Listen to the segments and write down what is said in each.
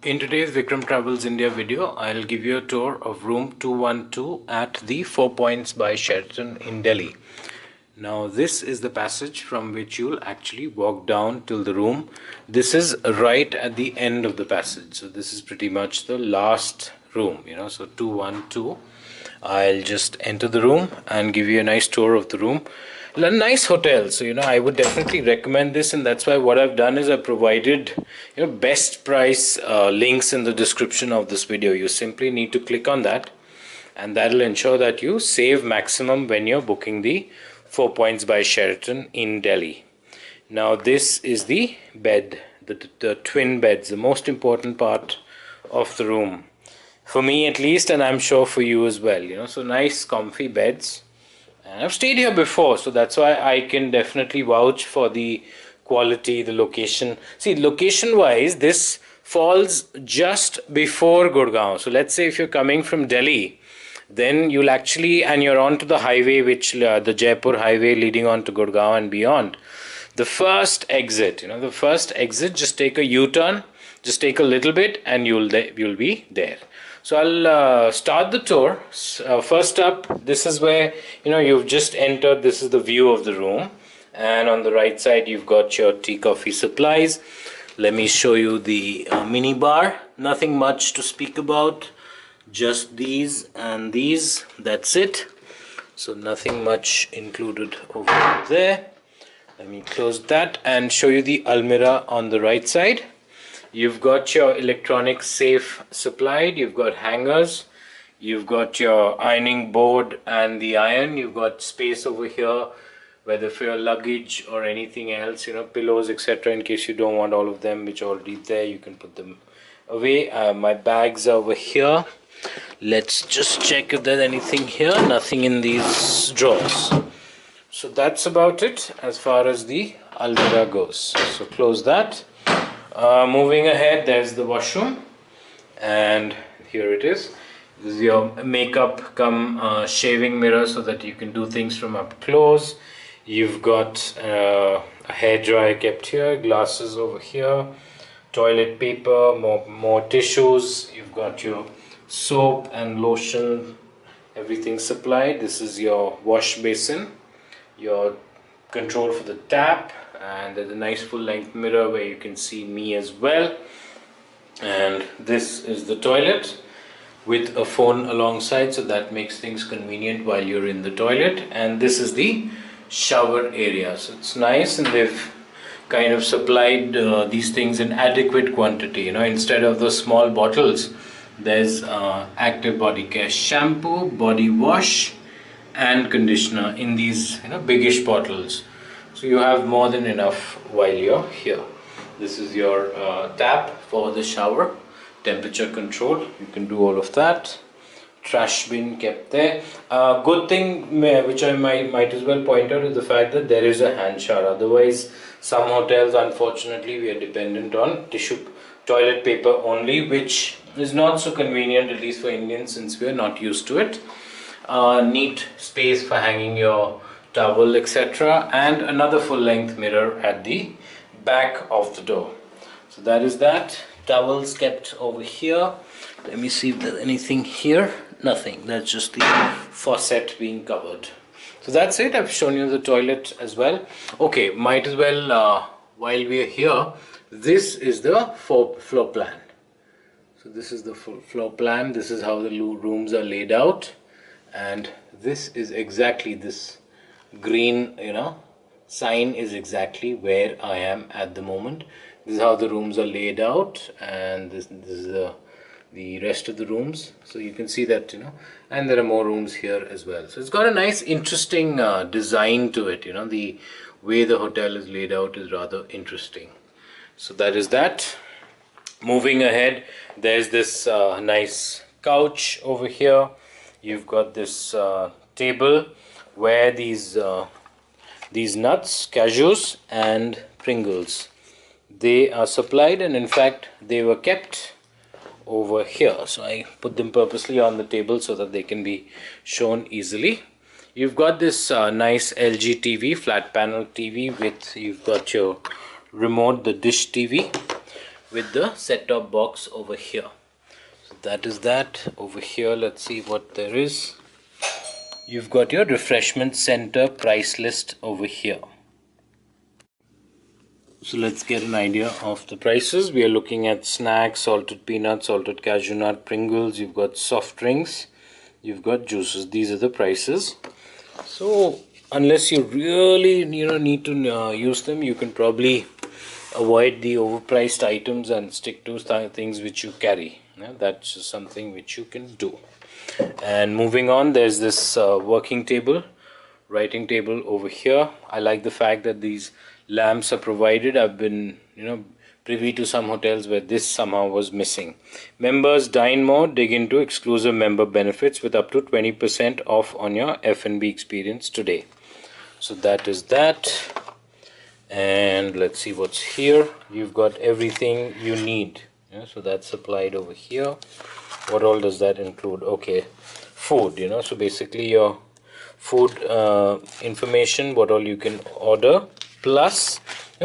In today's Vikram Travels India video, I'll give you a tour of room 212 at the 4 Points by Sheraton in Delhi. Now this is the passage from which you'll actually walk down till the room. This is right at the end of the passage. So this is pretty much the last room, so 212. I'll just enter the room and give you a nice tour of the room. A nice hotel, so I would definitely recommend this, and that's why what I've done is I've provided best price links in the description of this video. You simply need to click on that, and that'll ensure that you save maximum when you're booking the 4 Points by Sheraton in Delhi. Now this is the bed, the twin beds, the most important part of the room for me at least, and I'm sure for you as well. So nice comfy beds. And I've stayed here before, so that's why I can definitely vouch for the quality, the location. See, location wise, this falls just before Gurgaon. So let's say if you're coming from Delhi, then you'll actually, and you're onto the highway, which the Jaipur highway leading on to Gurgaon and beyond. The first exit, just take a U-turn, just take a little bit, and you'll be there. So I'll start the tour. First up, this is where you've just entered. This is the view of the room, and on the right side you've got your tea coffee supplies. Let me show you the mini bar. Nothing much to speak about, just these and these. That's it. So nothing much included over there. Let me close that and show you the almirah on the right side. You've got your electronic safe supplied, you've got hangers, you've got your ironing board and the iron, you've got space over here, whether for your luggage or anything else, pillows, etc. In case you don't want all of them, which are already there, you can put them away. My bags are over here. Let's just check if there's anything here. Nothing in these drawers. So that's about it as far as the almirah goes. So close that. Moving ahead, there's the washroom, and here it is. This is your makeup come shaving mirror, so that you can do things from up close. You've got a hair dryer kept here, glasses over here, toilet paper, more tissues. You've got your soap and lotion, everything supplied. This is your wash basin, your control for the tap, and there's a nice full-length mirror where you can see me as well. And this is the toilet with a phone alongside, so that makes things convenient while you're in the toilet. And this is the shower area, so it's nice, and they've kind of supplied these things in adequate quantity. Instead of the small bottles, there's active body care shampoo, body wash and conditioner in these biggish bottles. So you have more than enough while you're here. This is your tap for the shower, temperature control. You can do all of that. Trash bin kept there. Good thing which I might as well point out is the fact that there is a hand shower. Otherwise, some hotels, unfortunately, we are dependent on toilet paper only, which is not so convenient, at least for Indians, since we are not used to it. Neat space for hanging your towel, etc., and another full-length mirror at the back of the door. So that is that. Towels kept over here. Let me see if there's anything here. Nothing. That's just the faucet being covered. So that's it. I've shown you the toilet as well. Okay, might as well, while we are here, this is the floor plan. So this is the full floor plan. This is how the rooms are laid out, and this is exactly this green sign is exactly where I am at the moment. This is how the rooms are laid out, and this is the rest of the rooms. So you can see that and there are more rooms here as well. So it's got a nice interesting design to it. The way the hotel is laid out is rather interesting. So that is that. Moving ahead, there's this nice couch over here. You've got this table where these nuts, cashews and Pringles, they are supplied, and in fact they were kept over here. So I put them purposely on the table so that they can be shown easily. You've got this nice LG TV, flat panel TV, with you've got your remote, the dish TV. with the set-top box over here. So that is that. Over here, let's see what there is. You've got your refreshment center price list over here. So let's get an idea of the prices. We are looking at snacks, salted peanuts, salted cashew nut, Pringles. You've got soft drinks, you've got juices. These are the prices. So unless you really need to use them, you can probably avoid the overpriced items and stick to things which you carry. That's just something which you can do. And moving on, there's this working table, writing table over here. I like the fact that these lamps are provided. I've been privy to some hotels where this somehow was missing. Members dine more, dig into exclusive member benefits with up to 20% off on your F&B experience today. So that is that. And let's see what's here. You've got everything you need. So that's supplied over here. What all does that include? Okay, food, so basically your food information, what all you can order, plus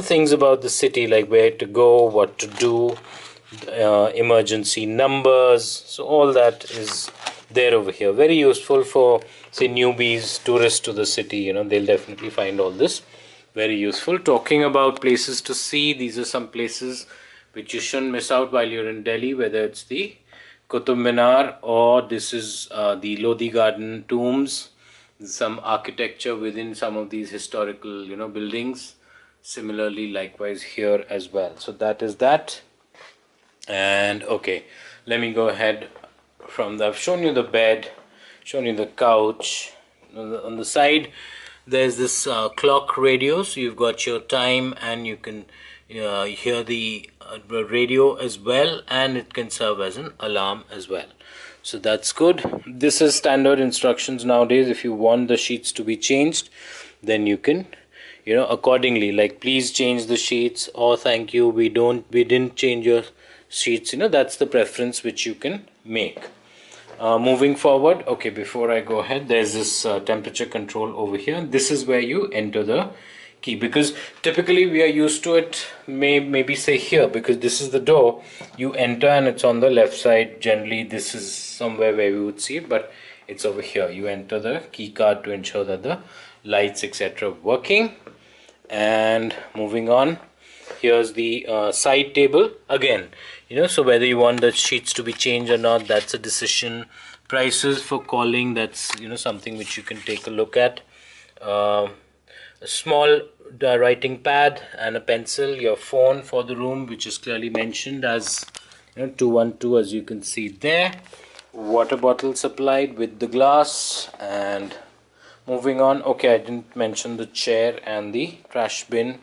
things about the city like where to go, what to do, emergency numbers. So all that is there over here. Very useful for, say, newbies, tourists to the city. They'll definitely find all this very useful. Talking about places to see, these are some places which you shouldn't miss out while you're in Delhi, whether it's the Qutub Minar or this is the Lodi Garden tombs. Some architecture within some of these historical buildings. Similarly, likewise here as well. So that is that. And okay, let me go ahead from the, I've shown you the bed, shown you the couch. On the side there's this clock radio, so you've got your time and you can hear the radio as well, and it can serve as an alarm as well. So that's good. This is standard instructions nowadays. If you want the sheets to be changed, then you can accordingly, like please change the sheets, or thank you, we didn't change your sheets. That's the preference which you can make. Moving forward, okay, before I go ahead, there's this temperature control over here. This is where you enter the key, because typically we are used to it maybe say here, because this is the door you enter and it's on the left side. Generally this is somewhere where we would see it, but it's over here. You enter the key card to ensure that the lights etc. working. And moving on, here's the side table again. So whether you want the sheets to be changed or not, that's a decision. Prices for calling, that's something which you can take a look at. A small writing pad and a pencil. Your phone for the room, which is clearly mentioned as 212, as you can see there. Water bottle supplied with the glass. And moving on, okay, I didn't mention the chair and the trash bin.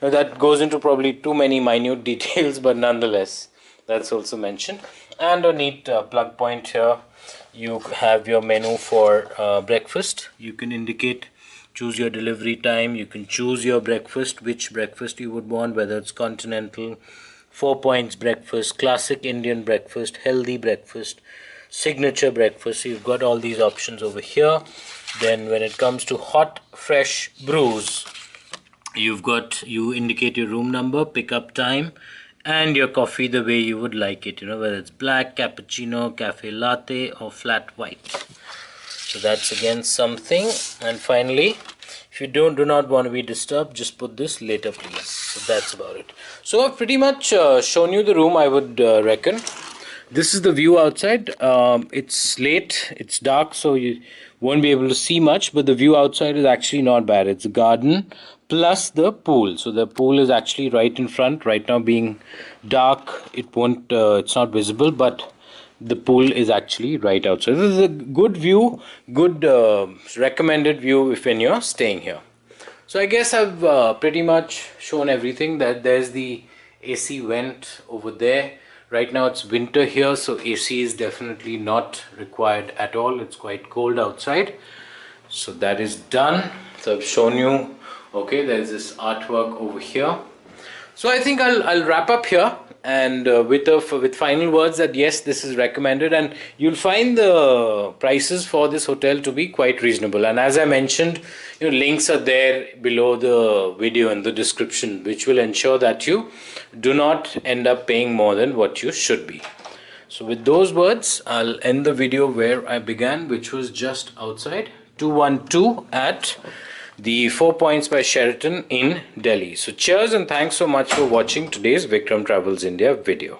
Now that goes into probably too many minute details, but nonetheless that's also mentioned. And a neat plug point here. You have your menu for breakfast. You can indicate, choose your delivery time. You can choose your breakfast, which breakfast you would want, whether it's continental, 4 points breakfast, classic Indian breakfast, healthy breakfast, signature breakfast. So you've got all these options over here. Then when it comes to hot fresh brews, you indicate your room number, pickup time, and your coffee the way you would like it, whether it's black, cappuccino, cafe latte, or flat white. So that's again something. And finally, if you do not want to be disturbed, just put this later please. So that's about it. So I've pretty much shown you the room, I would reckon. This is the view outside. It's late, it's dark, so you won't be able to see much, but the view outside is actually not bad. It's a garden plus the pool. So the pool is actually right in front. Right now being dark, it's not visible, but the pool is actually right outside. This is a good view, good recommended view if when you're staying here. So I guess I've pretty much shown everything. That there's the AC vent over there. Right now it's winter here, so AC is definitely not required at all. It's quite cold outside. So that is done. So I've shown you. Okay, there's this artwork over here. So I think I'll wrap up here, and with final words that yes, this is recommended, and you'll find the prices for this hotel to be quite reasonable. And as I mentioned, links are there below the video in the description, which will ensure that you do not end up paying more than what you should be. So with those words, I'll end the video where I began, which was just outside 212 at the 4 Points by Sheraton in Delhi. So cheers and thanks so much for watching today's Vikram Travels India video.